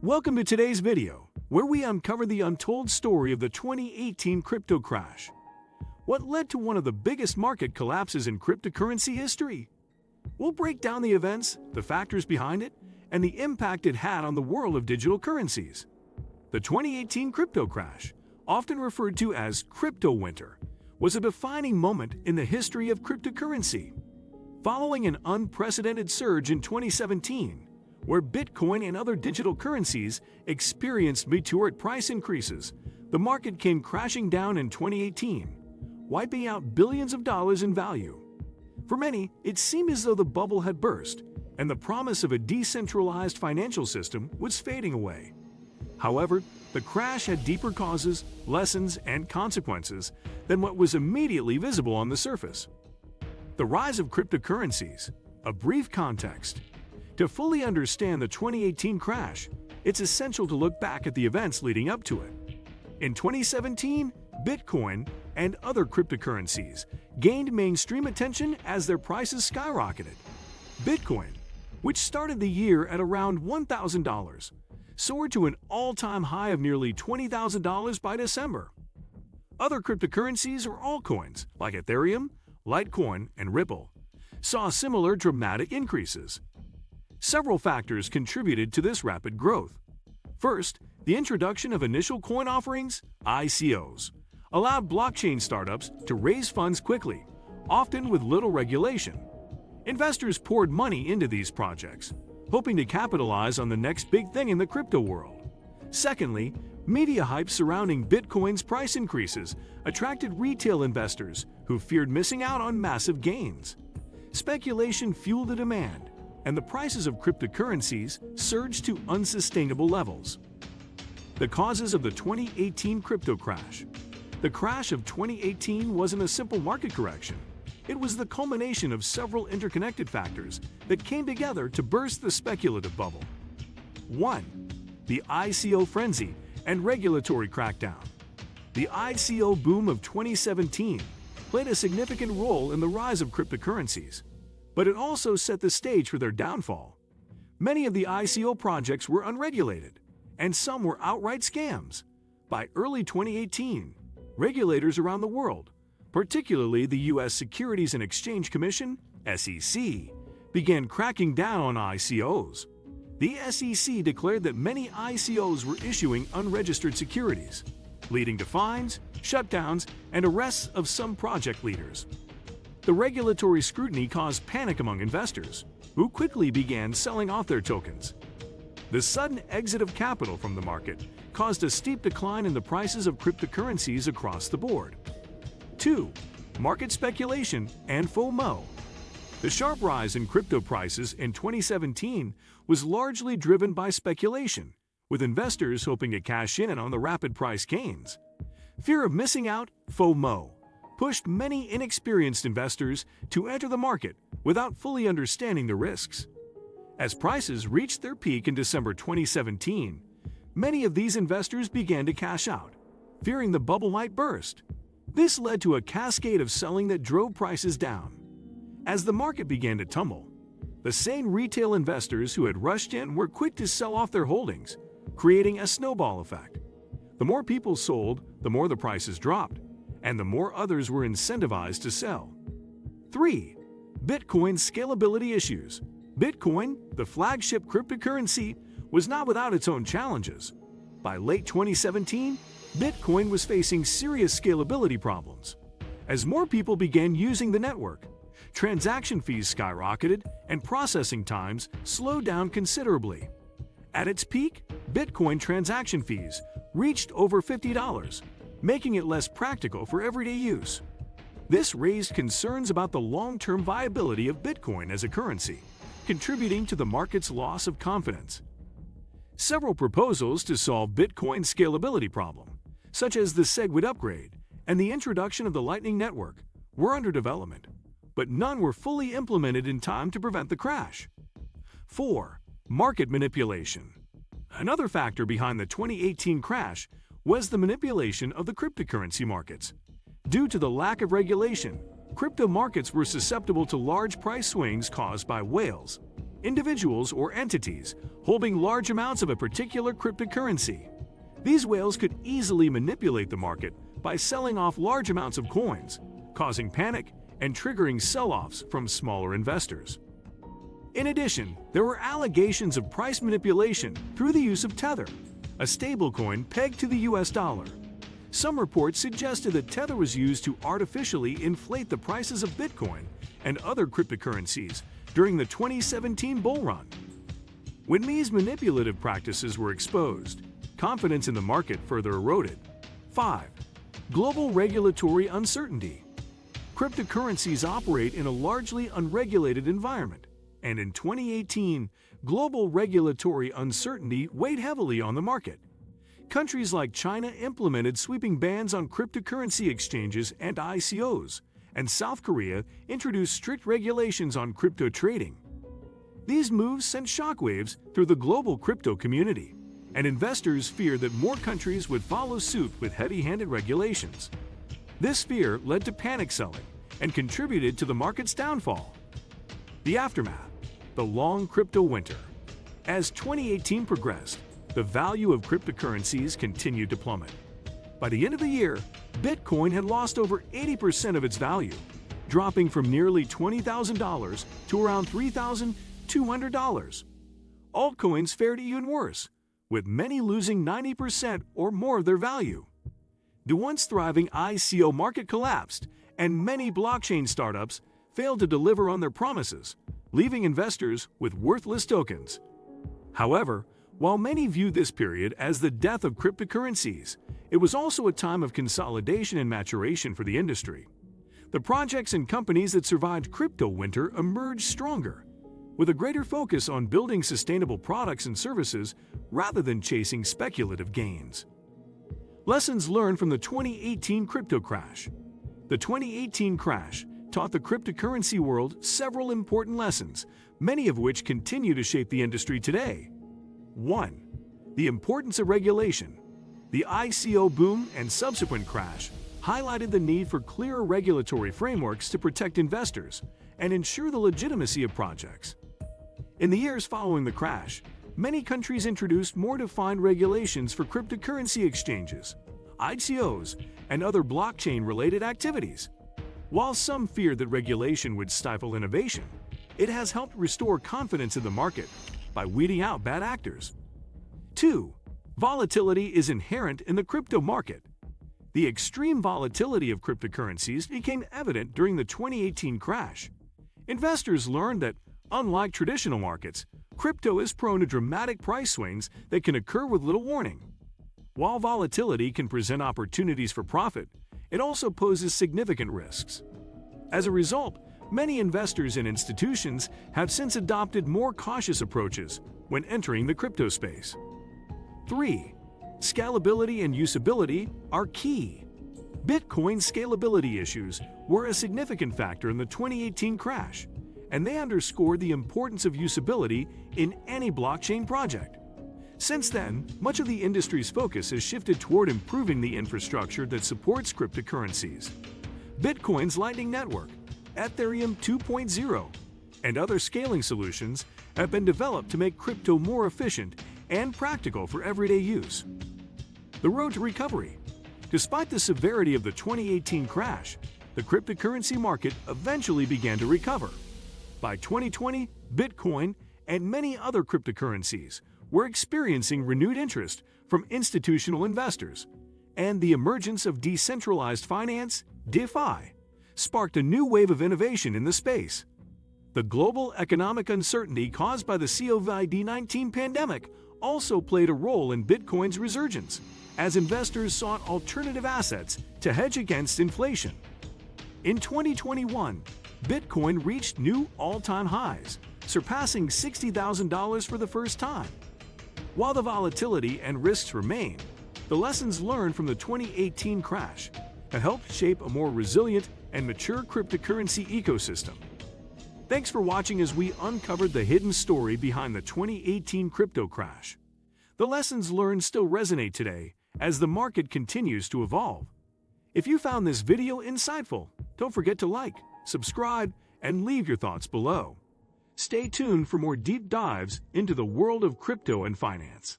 Welcome to today's video, where we uncover the untold story of the 2018 crypto crash. What led to one of the biggest market collapses in cryptocurrency history? We'll break down the events, the factors behind it, and the impact it had on the world of digital currencies. The 2018 crypto crash, often referred to as crypto winter, was a defining moment in the history of cryptocurrency. Following an unprecedented surge in 2017, where Bitcoin and other digital currencies experienced meteoric price increases, the market came crashing down in 2018, wiping out billions of dollars in value. For many, it seemed as though the bubble had burst, and the promise of a decentralized financial system was fading away. However, the crash had deeper causes, lessons, and consequences than what was immediately visible on the surface. The rise of cryptocurrencies. A brief context. To fully understand the 2018 crash, it's essential to look back at the events leading up to it. In 2017, Bitcoin and other cryptocurrencies gained mainstream attention as their prices skyrocketed. Bitcoin, which started the year at around $1,000, soared to an all-time high of nearly $20,000 by December. Other cryptocurrencies or altcoins, like Ethereum, Litecoin, and Ripple, saw similar dramatic increases. Several factors contributed to this rapid growth. First, the introduction of initial coin offerings, ICOs, allowed blockchain startups to raise funds quickly, often with little regulation. Investors poured money into these projects, hoping to capitalize on the next big thing in the crypto world. Secondly, media hype surrounding Bitcoin's price increases attracted retail investors who feared missing out on massive gains. Speculation fueled the demand, and the prices of cryptocurrencies surged to unsustainable levels. The causes of the 2018 crypto crash. The crash of 2018 wasn't a simple market correction. It was the culmination of several interconnected factors that came together to burst the speculative bubble. 1. The ICO frenzy and regulatory crackdown. The ICO boom of 2017 played a significant role in the rise of cryptocurrencies, but it also set the stage for their downfall. Many of the ICO projects were unregulated, and some were outright scams. By early 2018, regulators around the world, particularly the U.S. Securities and Exchange Commission, SEC, began cracking down on ICOs. The SEC declared that many ICOs were issuing unregistered securities, leading to fines, shutdowns, and arrests of some project leaders. The regulatory scrutiny caused panic among investors, who quickly began selling off their tokens. The sudden exit of capital from the market caused a steep decline in the prices of cryptocurrencies across the board. 2. Market speculation and FOMO. The sharp rise in crypto prices in 2017 was largely driven by speculation, with investors hoping to cash in on the rapid price gains. Fear of missing out, FOMO, pushed many inexperienced investors to enter the market without fully understanding the risks. As prices reached their peak in December 2017, many of these investors began to cash out, fearing the bubble might burst. This led to a cascade of selling that drove prices down. As the market began to tumble, the same retail investors who had rushed in were quick to sell off their holdings, creating a snowball effect. The more people sold, the more the prices dropped, and the more others were incentivized to sell. 3. Bitcoin's scalability issues. Bitcoin, the flagship cryptocurrency, was not without its own challenges. By late 2017, Bitcoin was facing serious scalability problems. As more people began using the network, transaction fees skyrocketed and processing times slowed down considerably. At its peak, Bitcoin transaction fees reached over $50, making it less practical for everyday use. This raised concerns about the long-term viability of Bitcoin as a currency, contributing to the market's loss of confidence. Several proposals to solve Bitcoin's scalability problem, such as the SegWit upgrade and the introduction of the Lightning Network, were under development, but none were fully implemented in time to prevent the crash. 4. Market manipulation. Another factor behind the 2018 crash was the manipulation of the cryptocurrency markets. Due to the lack of regulation, crypto markets were susceptible to large price swings caused by whales. individuals or entities holding large amounts of a particular cryptocurrency. These whales could easily manipulate the market by selling off large amounts of coins, causing panic and triggering sell-offs from smaller investors. In addition, there were allegations of price manipulation through the use of Tether, a stablecoin pegged to the US dollar. Some reports suggested that Tether was used to artificially inflate the prices of Bitcoin and other cryptocurrencies during the 2017 bull run. When these manipulative practices were exposed, confidence in the market further eroded. 5. Global regulatory uncertainty. Cryptocurrencies operate in a largely unregulated environment, and in 2018, global regulatory uncertainty weighed heavily on the market. Countries like China implemented sweeping bans on cryptocurrency exchanges and ICOs, and South Korea introduced strict regulations on crypto trading. These moves sent shockwaves through the global crypto community, and investors feared that more countries would follow suit with heavy-handed regulations. This fear led to panic selling and contributed to the market's downfall. The aftermath: the long crypto winter. As 2018 progressed, the value of cryptocurrencies continued to plummet. By the end of the year, Bitcoin had lost over 80% of its value, dropping from nearly $20,000 to around $3,200. Altcoins fared even worse, with many losing 90% or more of their value. The once thriving ICO market collapsed, and many blockchain startups failed to deliver on their promises, leaving investors with worthless tokens. However, while many viewed this period as the death of cryptocurrencies, it was also a time of consolidation and maturation for the industry. The projects and companies that survived crypto winter emerged stronger, with a greater focus on building sustainable products and services rather than chasing speculative gains. Lessons learned from the 2018 crypto crash. The 2018 crash taught the cryptocurrency world several important lessons, many of which continue to shape the industry today. 1. The importance of regulation. The ICO boom and subsequent crash highlighted the need for clearer regulatory frameworks to protect investors and ensure the legitimacy of projects. In the years following the crash, many countries introduced more defined regulations for cryptocurrency exchanges, ICOs, and other blockchain-related activities. While some feared that regulation would stifle innovation, it has helped restore confidence in the market by weeding out bad actors. 2. Volatility is inherent in the crypto market. The extreme volatility of cryptocurrencies became evident during the 2018 crash. Investors learned that, unlike traditional markets, crypto is prone to dramatic price swings that can occur with little warning. While volatility can present opportunities for profit, it also poses significant risks. As a result, many investors and institutions have since adopted more cautious approaches when entering the crypto space. 3. Scalability and usability are key. Bitcoin's scalability issues were a significant factor in the 2018 crash, and they underscored the importance of usability in any blockchain project. Since then, much of the industry's focus has shifted toward improving the infrastructure that supports cryptocurrencies. Bitcoin's Lightning Network, Ethereum 2.0, and other scaling solutions have been developed to make crypto more efficient and practical for everyday use. The road to recovery. Despite the severity of the 2018 crash, the cryptocurrency market eventually began to recover. By 2020, Bitcoin and many other cryptocurrencies were experiencing renewed interest from institutional investors, and the emergence of decentralized finance, DeFi, sparked a new wave of innovation in the space. The global economic uncertainty caused by the COVID-19 pandemic also played a role in Bitcoin's resurgence, as investors sought alternative assets to hedge against inflation. In 2021, Bitcoin reached new all-time highs, surpassing $60,000 for the first time. While the volatility and risks remain, the lessons learned from the 2018 crash have helped shape a more resilient and mature cryptocurrency ecosystem. Thanks for watching as we uncovered the hidden story behind the 2018 crypto crash. The lessons learned still resonate today as the market continues to evolve. If you found this video insightful, don't forget to like, subscribe, and leave your thoughts below. Stay tuned for more deep dives into the world of crypto and finance.